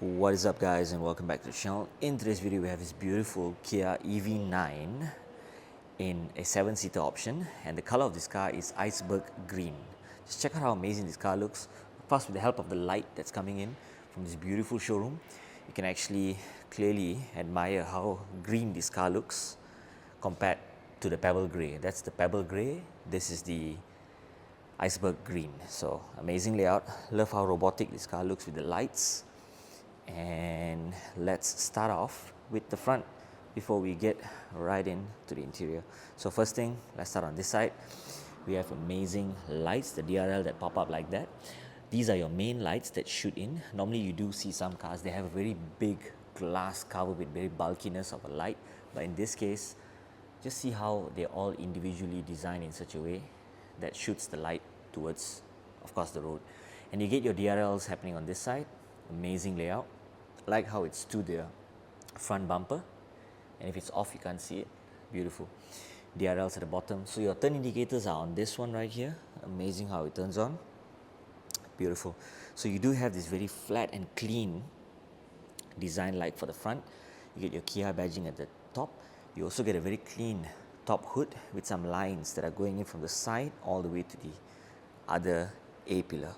What is up, guys, and welcome back to the channel. In today's video we have this beautiful Kia EV9 in a 7-seater option, and the color of this car is Iceberg green. Just check out how amazing this car looks. Plus, with the help of the light that's coming in from this beautiful showroom, you can actually clearly admire how green this car looks compared to the pebble grey. That's the pebble grey, this is the Iceberg green. So amazing layout. Love how robotic this car looks with the lights. And let's start off with the front before we get right into the interior. So first thing, let's start on this side. We have amazing lights, the DRL that pop up like that. These are your main lights that shoot in. Normally you do see some cars, they have a very big glass cover with very bulkiness of a light, but in this case, just see how they're all individually designed in such a way that shoots the light towards, of course, the road. And you get your DRLs happening on this side. Amazing layout. I like how it's to the front bumper, and if it's off you can't see it. Beautiful. DRLs at the bottom. So your turn indicators are on this one right here. Amazing how it turns on. Beautiful. So you do have this very flat and clean design light for the front. You get your Kia badging at the top. You also get a very clean top hood with some lines that are going in from the side all the way to the other A pillar.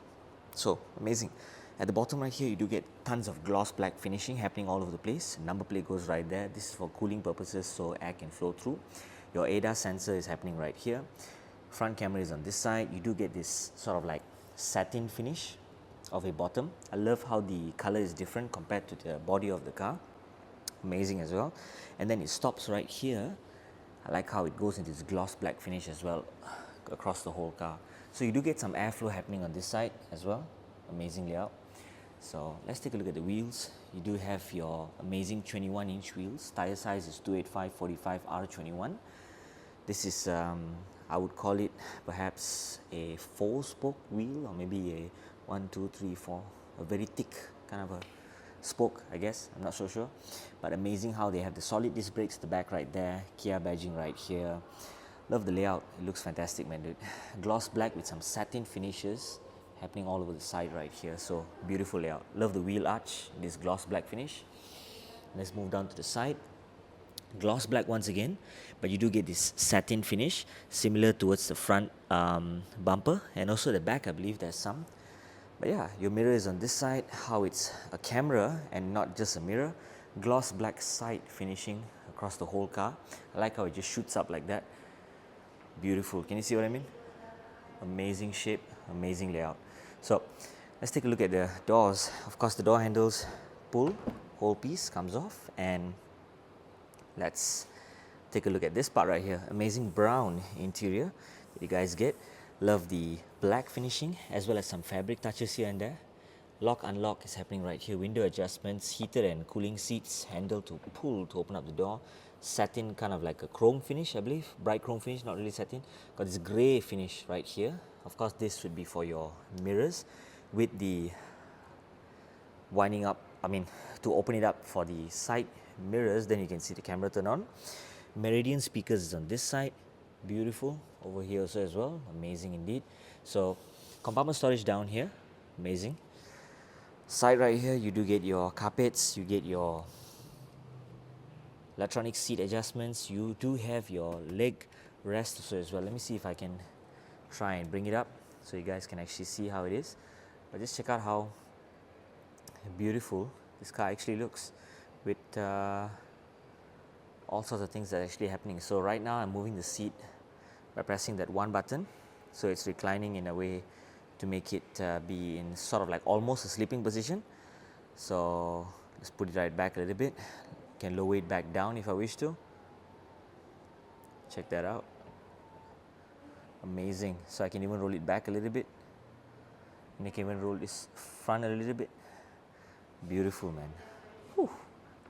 So amazing. At the bottom right here, you do get tons of gloss black finishing happening all over the place. Number plate goes right there. This is for cooling purposes, so air can flow through. Your ADAS sensor is happening right here. Front camera is on this side. You do get this sort of like satin finish of a bottom. I love how the color is different compared to the body of the car. Amazing as well. And then it stops right here. I like how it goes into this gloss black finish as well across the whole car. So you do get some airflow happening on this side as well. Amazing layout. So let's take a look at the wheels. You do have your amazing 21-inch wheels. Tire size is 285/45 R21. This is, I would call it perhaps a 4-spoke wheel, or maybe a 1, 2, 3, 4, a very thick kind of a spoke, I guess. I'm not so sure. But amazing how they have the solid disc brakes at the back right there. Kia badging right here. Love the layout. It looks fantastic, man, dude. Gloss black with some satin finishes happening all over the side right here. So beautiful layout. Love the wheel arch, this gloss black finish. Let's move down to the side. Gloss black once again, but you do get this satin finish similar towards the front bumper, and also the back. I believe there's some. But yeah, your mirror is on this side. How it's a camera and not just a mirror. Gloss black side finishing across the whole car. I like how it just shoots up like that. Beautiful. Can you see what I mean? Amazing shape, amazing layout. So let's take a look at the doors. Of course, the door handles pull, whole piece comes off, and let's take a look at this part right here. Amazing brown interior that you guys get. Love the black finishing as well as some fabric touches here and there. Lock unlock is happening right here. Window adjustments, heated and cooling seats, handle to pull to open up the door. Satin, kind of like a chrome finish, I believe. Bright chrome finish, not really satin. Got this grey finish right here. Of course, this would be for your mirrors with the winding up, to open it up for the side mirrors, then you can see the camera turn on. Meridian speakers is on this side. Beautiful. Over here also as well. Amazing indeed. So compartment storage down here. Amazing. Side right here, you do get your carpets, you get your electronic seat adjustments. You do have your leg rest also as well. Let me see if I can try and bring it up so you guys can actually see how it is. But just check out how beautiful this car actually looks with all sorts of things that are actually happening. So right now I'm moving the seat by pressing that one button, so it's reclining in a way to make it be in sort of like almost a sleeping position. So let's put it right back a little bit. Can lower it back down if I wish to. Check that out. Amazing. So I can even roll it back a little bit, and I can even roll this front a little bit. Beautiful, man. Whew.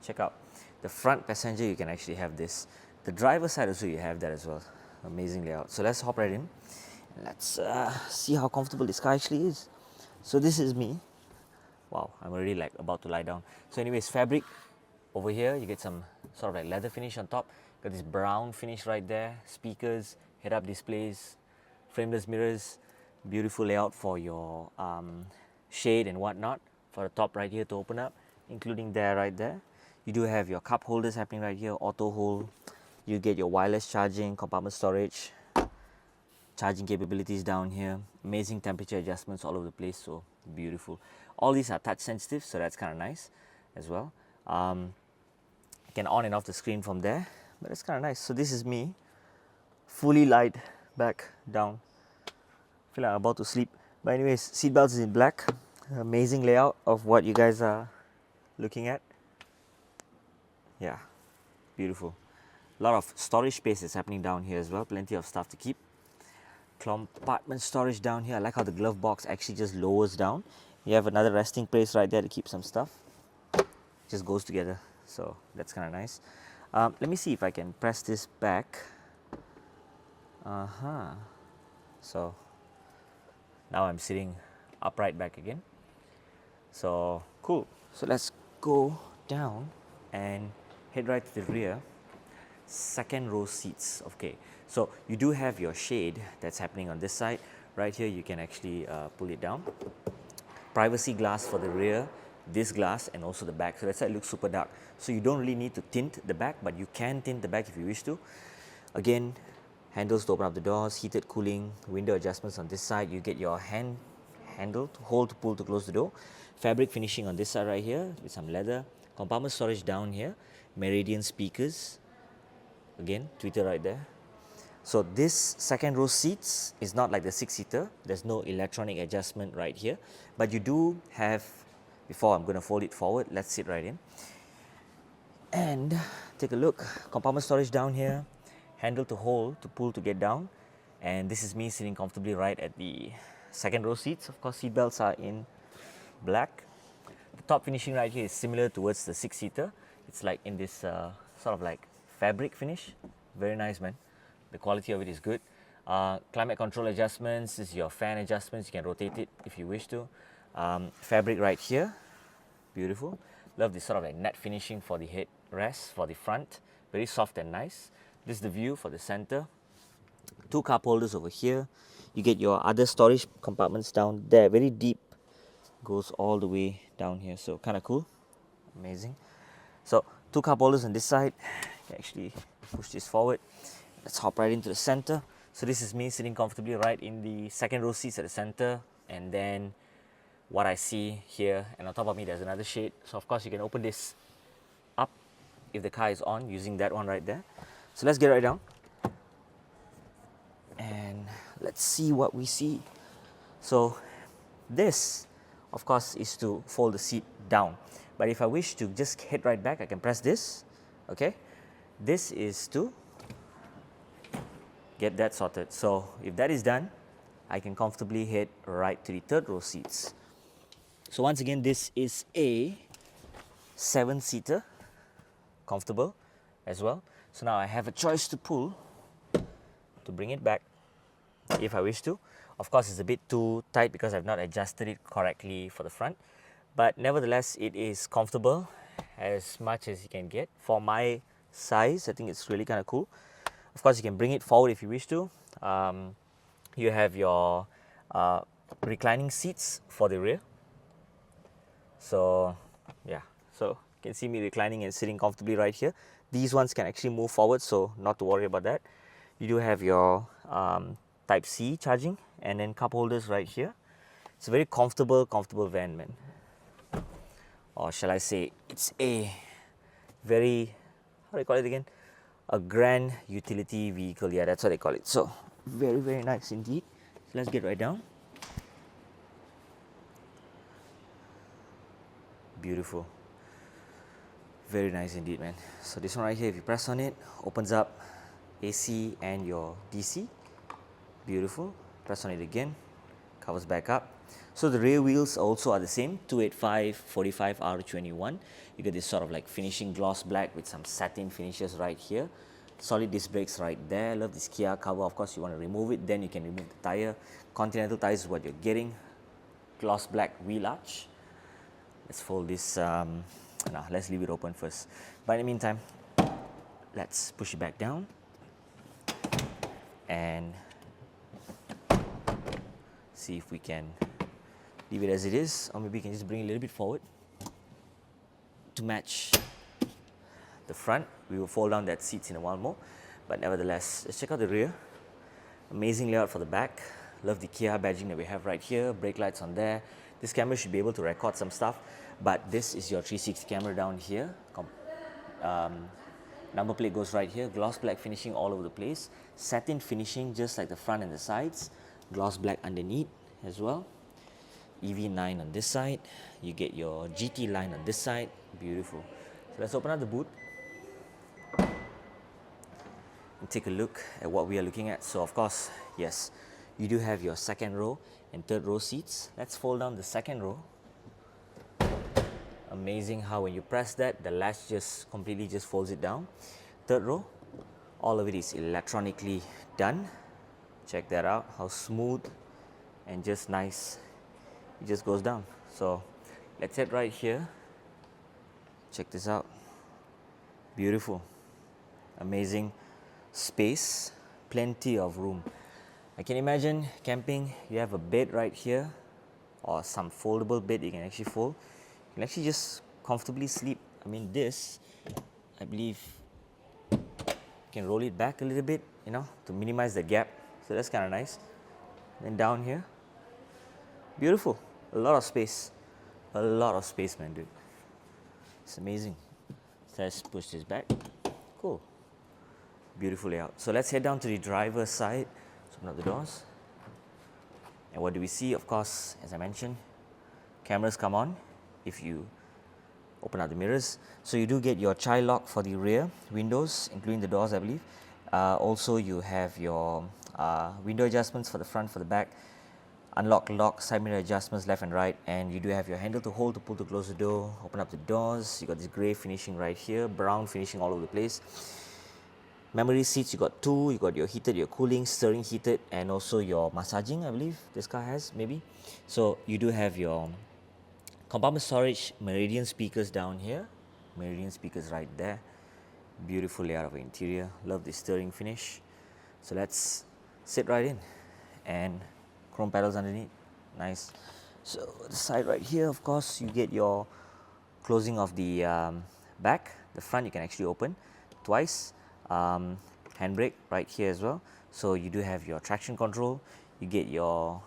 Check out the front passenger. You can actually have this. The driver's side also you have that as well. Amazing layout. So let's hop right in. Let's see how comfortable this car actually is. So this is me. Wow, I'm already like about to lie down. So anyways, fabric over here, you get some sort of like leather finish on top. Got this brown finish right there. Speakers, head-up displays, frameless mirrors. Beautiful layout for your shade and whatnot. For the top right here to open up. including there, right there. You do have your cup holders happening right here, auto hold. You get your wireless charging, compartment storage, charging capabilities down here, amazing temperature adjustments all over the place, so beautiful. All these are touch sensitive, so that's kind of nice as well. You can on and off the screen from there, but it's kind of nice. So this is me, fully light back down. Feel like I'm about to sleep. But anyways, seatbelts is in black. Amazing layout of what you guys are looking at. Yeah, beautiful. A lot of storage space is happening down here as well. Plenty of stuff to keep. Compartment storage down here. I like how the glove box actually just lowers down. You have another resting place right there to keep some stuff. Just goes together, so that's kind of nice. Let me see if I can press this back. So now I'm sitting upright back again. So cool. So let's go down and head right to the rear. Second row seats. Okay, so you do have your shade that's happening on this side. Right here you can actually pull it down. Privacy glass for the rear, this glass, and also the back. So that side looks super dark. So you don't really need to tint the back, but you can tint the back if you wish to. Again, handles to open up the doors, heated cooling, window adjustments on this side. You get your handle to hold, to pull, to close the door. Fabric finishing on this side right here with some leather. Compartment storage down here. Meridian speakers. Again, tweeter right there. So this second row seats is not like the 6-seater. There's no electronic adjustment right here. But you do have, before I'm going to fold it forward, let's sit right in. And take a look. Compartment storage down here. Handle to hold, to pull, to get down. And this is me sitting comfortably right at the second row seats. Of course, seat belts are in black. The top finishing right here is similar towards the 6-seater. It's like in this sort of like fabric finish. Very nice, man. The quality of it is good. Climate control adjustments, this is your fan adjustments. You can rotate it if you wish to. Fabric right here, beautiful. Love this sort of like matte finishing for the headrest, for the front. Very soft and nice. This is the view for the center. 2 cup holders over here. You get your other storage compartments down there, very deep. Goes all the way down here, so kind of cool. Amazing. So 2 cup holders on this side. You can actually push this forward. Let's hop right into the center. So this is me sitting comfortably right in the second row seats at the center, and then what I see here, and on top of me there's another shade. So of course you can open this up if the car is on using that one right there. So let's get right down and let's see what we see. So this of course is to fold the seat down, but if I wish to just head right back, I can press this. Okay, this is to get that sorted. So if that is done, I can comfortably head right to the third row seats. So once again, this is a 7-seater, comfortable as well. So now I have a choice to pull to bring it back if I wish to. Of course, it's a bit too tight because I've not adjusted it correctly for the front, but nevertheless it is comfortable as much as you can get. For my size, I think it's really kind of cool. Of course, you can bring it forward if you wish to. You have your reclining seats for the rear. So yeah, so you can see me reclining and sitting comfortably right here. These ones can actually move forward, so not to worry about that. You do have your Type-C charging and then cup holders right here. It's a very comfortable van, man. Or shall I say, it's a very, how do you call it again? A grand utility vehicle. Yeah, that's what they call it. So very, very nice indeed. So let's get right down. Beautiful. Very nice indeed, man. So this one right here, if you press on it, opens up AC and your DC. Beautiful. Press on it again, covers back up. So the rear wheels also are the same, 285 45 R21. You get this sort of like finishing gloss black with some satin finishes right here. Solid disc brakes right there. Love this Kia cover. Of course, you want to remove it, then you can remove the tire. Continental tires is what you're getting. Gloss black wheel arch. Let's fold this. Let's leave it open first. But in the meantime, let's push it back down and see if we can leave it as it is, or maybe you can just bring it a little bit forward. to match the front. We will fold down that seats in a while more, but nevertheless, let's check out the rear. Amazing layout for the back. Love the Kia badging that we have right here, brake lights on there. This camera should be able to record some stuff, but this is your 360 camera down here. Number plate goes right here, gloss black finishing all over the place, satin finishing just like the front and the sides, gloss black underneath as well. EV9 on this side, you get your GT line on this side, beautiful. So let's open up the boot and take a look at what we are looking at. So of course, yes, you do have your second row and third row seats. Let's fold down the second row. Amazing how when you press that, the latch just completely just folds it down. Third row, all of it is electronically done. Check that out, how smooth and just nice it just goes down. So let's head right here. Check this out. Beautiful, amazing space, plenty of room. I can imagine camping, you have a bed right here or some foldable bed you can actually fold. You can actually just comfortably sleep. I mean, this, I believe, you can roll it back a little bit, you know, to minimize the gap. So that's kind of nice. Then down here, beautiful, a lot of space, man, dude. It's amazing. So let's push this back. Cool. Beautiful layout. So let's head down to the driver's side. Let's open up the doors. And what do we see? Of course, as I mentioned, cameras come on if you open up the mirrors. So you do get your child lock for the rear windows, including the doors, I believe. Also, you have your window adjustments for the front, for the back, unlock, lock, side mirror adjustments left and right, and you do have your handle to hold to pull to close the door, open up the doors. You got this grey finishing right here, brown finishing all over the place. Memory seats, you got two. You got your heated, your cooling, steering heated, and also your massaging, I believe this car has, maybe. So you do have your compartment storage, Meridian speakers down here, Meridian speakers right there. Beautiful layout of the interior. Love the steering finish. So let's sit right in, and chrome pedals underneath, nice. So the side right here, of course, you get your closing of the back. The front you can actually open twice. Handbrake right here as well. So you do have your traction control. You get your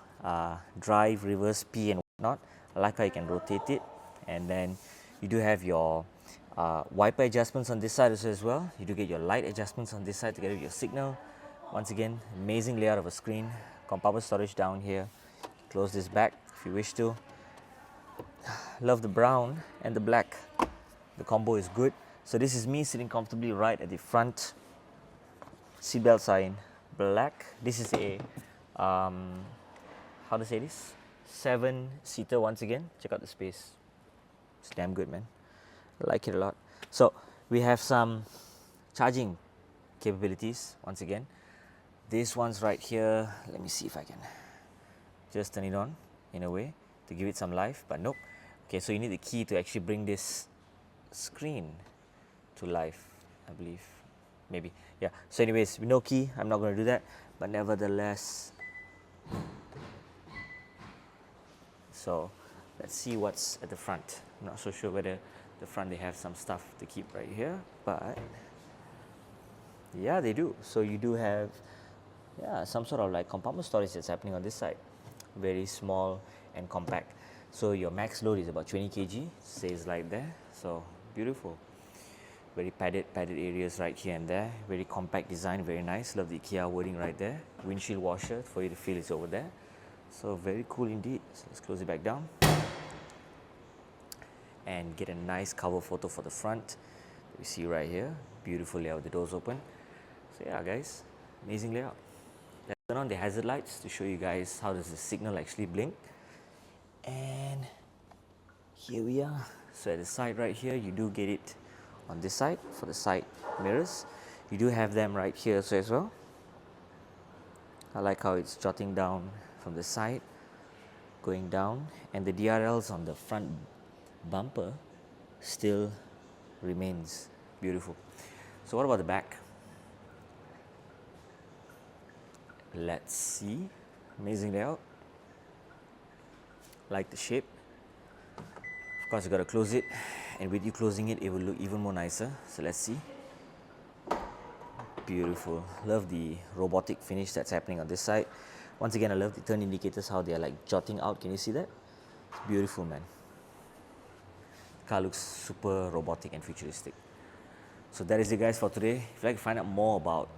drive, reverse, P and whatnot. I like how you can rotate it. And then you do have your wiper adjustments on this side as well. You do get your light adjustments on this side together with your signal. Once again, amazing layout of a screen. Compartment storage down here. Close this back if you wish to. Love the brown and the black. The combo is good. So this is me sitting comfortably right at the front. Seatbelts are in black. This is a, how to say this? 7-seater once again. Check out the space. It's damn good, man. I like it a lot. So we have some charging capabilities once again. This one's right here. Let me see if I can just turn it on in a way to give it some life, but nope. Okay, so you need the key to actually bring this screen to life, I believe, maybe. Yeah, so anyways, with no key, I'm not going to do that, but nevertheless. So let's see what's at the front. I'm not so sure whether the front they have some stuff to keep right here, but yeah, they do. So you do have, yeah, some sort of like compartment storage that's happening on this side. Very small and compact. So your max load is about 20 kg, says like there. So beautiful. Very padded areas right here and there. Very compact design, very nice. Love the Kia wording right there. Windshield washer for you to feel it's over there. So very cool indeed. So let's close it back down and get a nice cover photo for the front that we see right here. Beautiful layout, the doors open. So yeah, guys, amazing layout. Let's turn on the hazard lights to show you guys how does the signal actually blink. And here we are. So at the side right here, you do get it on this side for the side mirrors. You do have them right here so as well. I like how it's jotting down from the side, going down, and the DRLs on the front bumper still remains beautiful. So what about the back? Let's see. Amazing layout. Like the shape. Of Of course, you got to close it, and with you closing it, it will look even more nicer. So let's see. Beautiful. Love the robotic finish that's happening on this side. Once again, I love the turn indicators, how they're like jutting out. Can you see that? It's beautiful, man. The car looks super robotic and futuristic. So that is it, guys, for today. If you'd like to find out more about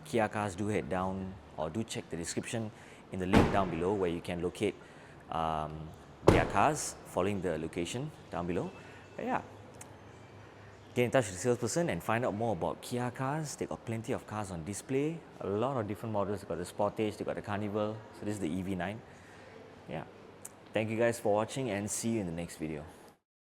Kia cars, do head down or do check the description in the link down below, where you can locate their cars following the location down below. But yeah, get in touch with the salesperson and find out more about Kia cars. They got plenty of cars on display, a lot of different models. They got the Sportage, they got the Carnival. So this is the EV9. Yeah, thank you guys for watching, and see you in the next video.